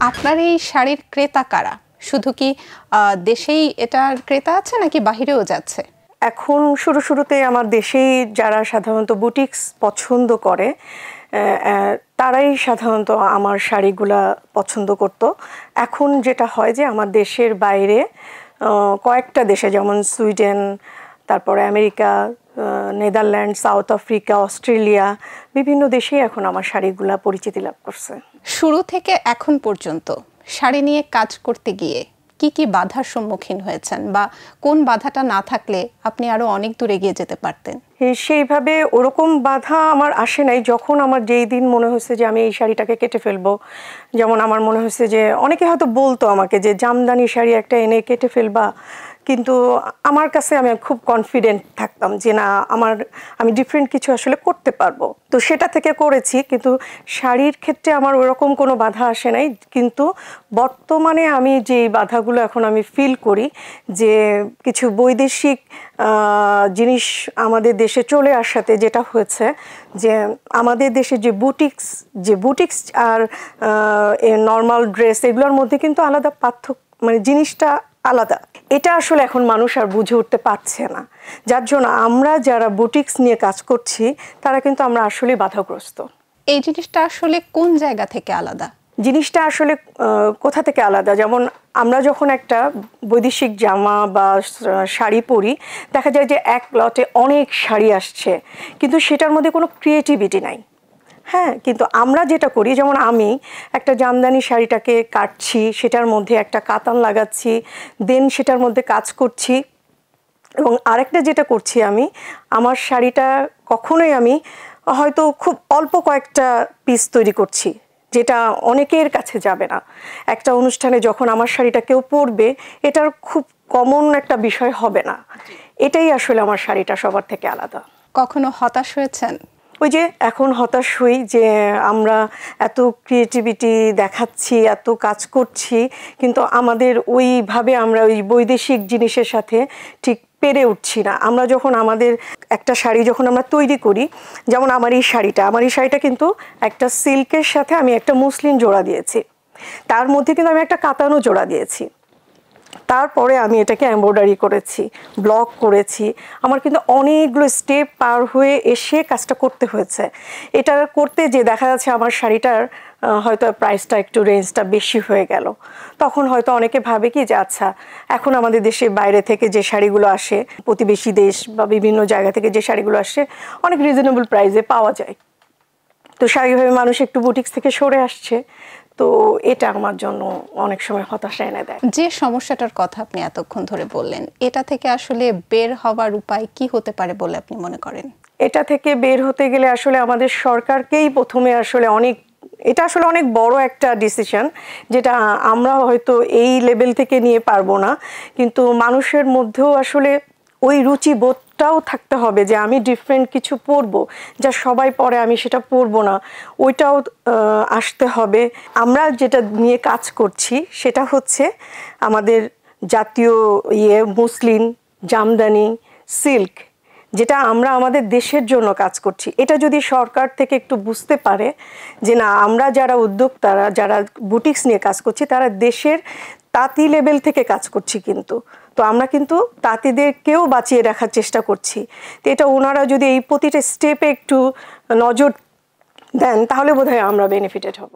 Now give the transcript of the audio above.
আপনার এই শাড়ির ক্রেতা কারা? শুধু কি দেশেই এটার ক্রেতা আছে নাকি বাহিরেও যাচ্ছে? এখন শুরুতে আমার দেশেই যারা সাধারণত বুটিক্স পছন্দ করে তারাই সাধারণত আমার শাড়িগুলা পছন্দ করত। এখন যেটা হয় যে আমার দেশের বাইরে কয়েকটা দেশে যেমন সুইডেন, তারপরে America, Netherland, south Africa, Australia, বিভিন্ন দেশেই এখন আমার শাড়িগুলা পরিচিতি লাভ করছে। শুরু থেকে এখন পর্যন্ত শাড়ি নিয়ে কাজ করতে গিয়ে কি কি বাধার সম্মুখীন হয়েছেন, বা কোন বাধাটা না থাকলে আপনি আরো অনেক দূর এগিয়ে যেতে পারতেন? সেইভাবে ওরকম বাধা আমার আসে নাই। যখন আমার যেই দিন মনে হয়েছে যে আমি এই শাড়িটাকে কেটে ফেলবো, যেমন আমার মনে হয়েছে যে অনেকে হয়তো বলতো আমাকে যে জামদানি শাড়ি একটা এনে কেটে ফেলবা, কিন্তু আমার কাছে আমি খুব কনফিডেন্ট থাকতাম যে না, আমি ডিফারেন্ট কিছু আসলে করতে পারবো, তো সেটা থেকে করেছি। কিন্তু শাড়ির ক্ষেত্রে আমার ওরকম কোনো বাধা আসে নাই। কিন্তু বর্তমানে আমি যে বাধাগুলো এখন আমি ফিল করি, যে কিছু বৈদেশিক জিনিস আমাদের দেশে চলে আসাতে যেটা হয়েছে যে আমাদের দেশে যে বুটিক্স আর নর্মাল ড্রেস, এগুলোর মধ্যে কিন্তু আলাদা পার্থক্য, মানে জিনিসটা আলাদা। এটা আসলে এখন মানুষ আর বুঝে উঠতে পারছে না, যার জন্য আমরা যারা বুটিক্স নিয়ে কাজ করছি তারা কিন্তু আমরা আসলে বাধাগ্রস্ত। এই জিনিসটা আসলে কোন জায়গা থেকে আলাদা? জিনিসটা আসলে কোথা থেকে আলাদা, যেমন আমরা যখন একটা বৈদেশিক জামা বা শাড়ি পরি, দেখা যায় যে এক লটে অনেক শাড়ি আসছে, কিন্তু সেটার মধ্যে কোনো ক্রিয়েটিভিটি নাই। হ্যাঁ, কিন্তু আমরা যেটা করি, যেমন আমি একটা জামদানি শাড়িটাকে কাটছি, সেটার মধ্যে একটা কাতান লাগাচ্ছি, দেন সেটার মধ্যে কাজ করছি। এবং আরেকটা যেটা করছি, আমি আমার শাড়িটা কখনোই আমি হয়তো খুব অল্প কয়েকটা পিস তৈরি করছি, যেটা অনেকের কাছে যাবে না। একটা অনুষ্ঠানে যখন আমার শাড়িটা কেউ পরবে, এটার খুব কমন একটা বিষয় হবে না। এটাই আসলে আমার শাড়িটা সবার থেকে আলাদা। কখনো হতাশ হয়েছেন? ওই যে এখন হতাশ হই যে আমরা এত ক্রিয়েটিভিটি দেখাচ্ছি, এত কাজ করছি, কিন্তু আমাদের ওইভাবে আমরা ওই বৈদেশিক জিনিসের সাথে ঠিক পেরে উঠছি না। আমরা যখন আমাদের একটা শাড়ি যখন আমরা তৈরি করি, যেমন আমার এই শাড়িটা কিন্তু একটা সিল্কের সাথে আমি একটা মুসলিন জোড়া দিয়েছি, তার মধ্যে কিন্তু আমি একটা কাতানও জোড়া দিয়েছি, তারপরে আমি এটাকে এমব্রয়ডারি করেছি, ব্লক করেছি। আমার কিন্তু অনেকগুলো স্টেপ পার হয়ে এসে কাজটা করতে হয়েছে। এটা করতে যে দেখা যাচ্ছে আমার শাড়িটার হয়তো প্রাইসটা একটু রেঞ্জটা বেশি হয়ে গেল। তখন হয়তো অনেকে ভাবে কি যে আচ্ছা, এখন আমাদের দেশে বাইরে থেকে যে শাড়িগুলো আসে, প্রতিবেশী দেশ বা বিভিন্ন জায়গা থেকে যে শাড়িগুলো আসে, অনেক রিজনেবল প্রাইসে পাওয়া যায়, তো স্বাভাবিকভাবে মানুষ একটু বুটিক্স থেকে সরে আসছে। তো এটা আমার জন্য অনেক সময় হতাশা এনে দেয়। যে সমস্যাটার কথা আপনি এতক্ষণ ধরে বললেন, এটা থেকে আসলে বের হওয়ার উপায় কি হতে পারে বলে আপনি মনে করেন? এটা থেকে বের হতে গেলে আসলে আমাদের সরকারকেই প্রথমে আসলে এটা আসলে অনেক বড় একটা ডিসিশন, যেটা আমরা হয়তো এই লেভেল থেকে নিয়ে পারবো না, কিন্তু মানুষের মধ্যেও আসলে ওই রুচিবোধটাও থাকতে হবে যে আমি ডিফারেন্ট কিছু পরবো, যা সবাই পরে আমি সেটা পরবো না, ওইটাও আসতে হবে। আমরা যেটা নিয়ে কাজ করছি সেটা হচ্ছে আমাদের জাতীয় মুসলিন, জামদানি, সিল্ক, যেটা আমরা আমাদের দেশের জন্য কাজ করছি। এটা যদি সরকার থেকে একটু বুঝতে পারে যে না, আমরা যারা উদ্যোক্তারা, যারা বুটিক্স নিয়ে কাজ করছি, তারা দেশের তাঁতি লেভেল থেকে কাজ করছি, কিন্তু তো আমরা কিন্তু তাঁতিদেরকেও বাঁচিয়ে রাখার চেষ্টা করছি। তো এটা ওনারা যদি এই প্রতিটা স্টেপে একটু নজর দেন, তাহলে বোধহয় আমরা বেনিফিটেড হব।